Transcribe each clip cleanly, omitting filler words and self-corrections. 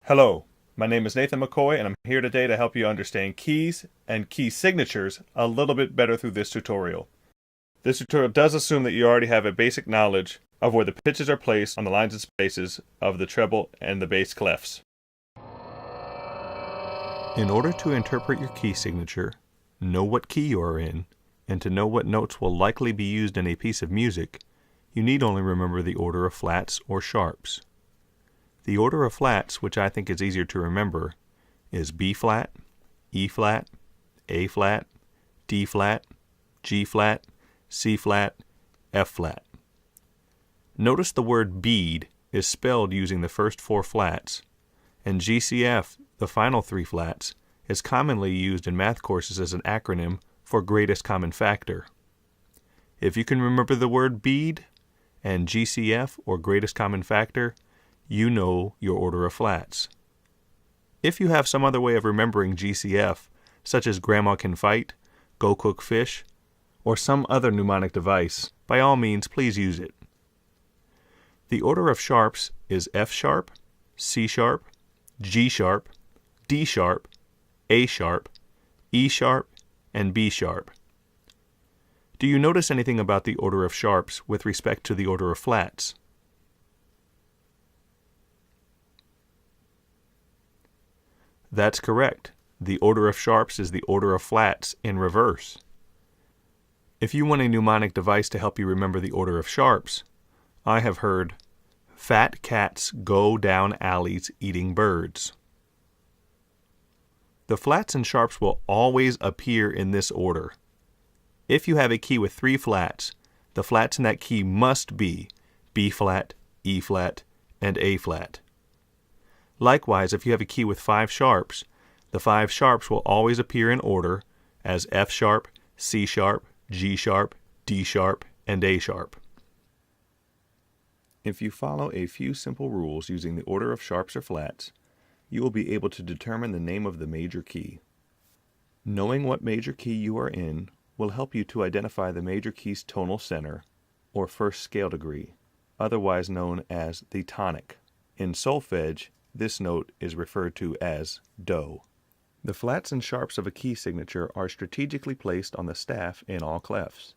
Hello, my name is Nathan McCoy and I'm here today to help you understand keys and key signatures a little bit better through this tutorial. This tutorial does assume that you already have a basic knowledge of where the pitches are placed on the lines and spaces of the treble and the bass clefs. In order to interpret your key signature, know what key you are in, and to know what notes will likely be used in a piece of music, you need only remember the order of flats or sharps. The order of flats, which I think is easier to remember, is B flat, E flat, A flat, D flat, G flat, C flat, F flat. Notice the word bead is spelled using the first four flats, and GCF, the final three flats, is commonly used in math courses as an acronym for greatest common factor. If you can remember the word bead and GCF, or greatest common factor, you know your order of flats. If you have some other way of remembering GCF, such as Grandma Can Fight, Go Cook Fish, or some other mnemonic device, by all means please use it. The order of sharps is F sharp, C sharp, G sharp, D sharp, A sharp, E sharp, and B sharp. Do you notice anything about the order of sharps with respect to the order of flats? That's correct. The order of sharps is the order of flats in reverse. If you want a mnemonic device to help you remember the order of sharps, I have heard, fat cats go down alleys eating birds. The flats and sharps will always appear in this order. If you have a key with three flats, the flats in that key must be B flat, E flat, and A flat. Likewise, if you have a key with five sharps, the five sharps will always appear in order as F sharp, C sharp, G sharp, D sharp, and A sharp. If you follow a few simple rules using the order of sharps or flats, you will be able to determine the name of the major key. Knowing what major key you are in will help you to identify the major key's tonal center, or first scale degree, otherwise known as the tonic. In solfege, this note is referred to as Do. The flats and sharps of a key signature are strategically placed on the staff in all clefs.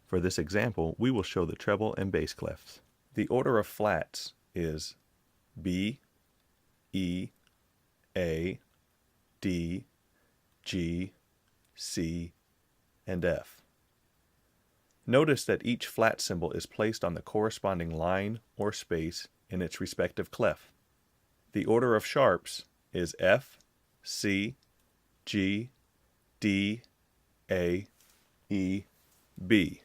For this example, we will show the treble and bass clefs. The order of flats is B, E, A, D, G, C, and F. Notice that each flat symbol is placed on the corresponding line or space in its respective clef. The order of sharps is F, C, G, D, A, E, B.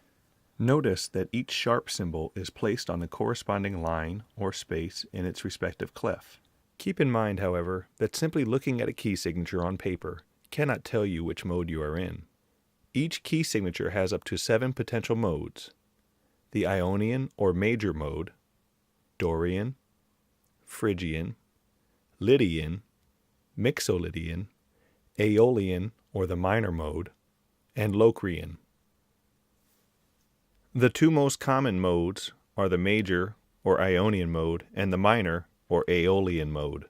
Notice that each sharp symbol is placed on the corresponding line or space in its respective clef. Keep in mind, however, that simply looking at a key signature on paper cannot tell you which mode you are in. Each key signature has up to 7 potential modes: the Ionian or major mode, Dorian, Phrygian, Lydian, Mixolydian, Aeolian or the minor mode, and Locrian. The two most common modes are the major or Ionian mode and the minor or Aeolian mode.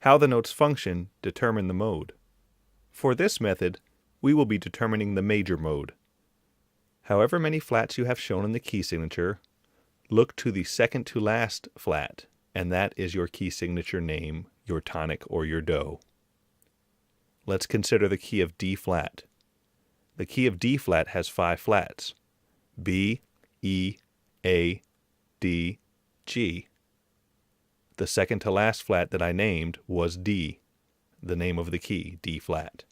How the notes function determine the mode. For this method, we will be determining the major mode. However many flats you have shown in the key signature, look to the second to last flat, and that is your key signature name, your tonic, or your Do. Let's consider the key of D flat. The key of D flat has 5 flats: B, E, A, D, G. The second to last flat that I named was D, the name of the key, D flat.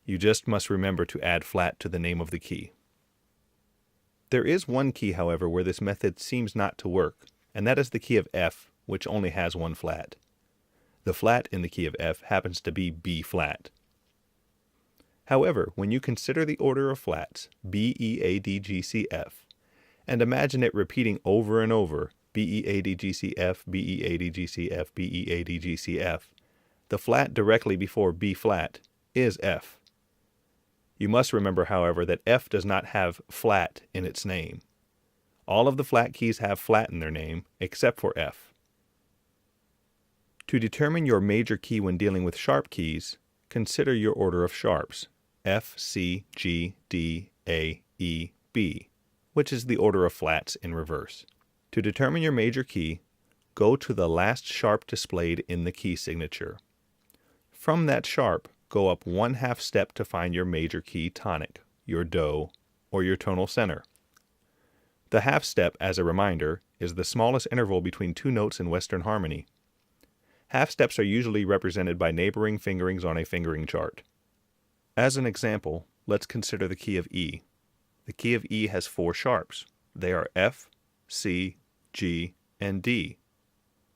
You just must remember to add flat to the name of the key. There is one key, however, where this method seems not to work, and that is the key of F, which only has 1 flat. The flat in the key of F happens to be B flat. However, when you consider the order of flats, B, E, A, D, G, C, F, and imagine it repeating over and over, B, E, A, D, G, C, F, B, E, A, D, G, C, F, B, E, A, D, G, C, F, the flat directly before B flat is F. You must remember, however, that F does not have flat in its name. All of the flat keys have flat in their name, except for F. To determine your major key when dealing with sharp keys, consider your order of sharps, F, C, G, D, A, E, B, which is the order of flats in reverse. To determine your major key, go to the last sharp displayed in the key signature. From that sharp, go up 1/2 step to find your major key tonic, your do, or your tonal center. The half step, as a reminder, is the smallest interval between two notes in Western harmony. Half steps are usually represented by neighboring fingerings on a fingering chart. As an example, let's consider the key of E. The key of E has 4 sharps. They are F, C, G, and D.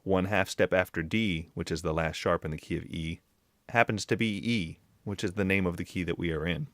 1/2 step after D, which is the last sharp in the key of E, happens to be E, which is the name of the key that we are in.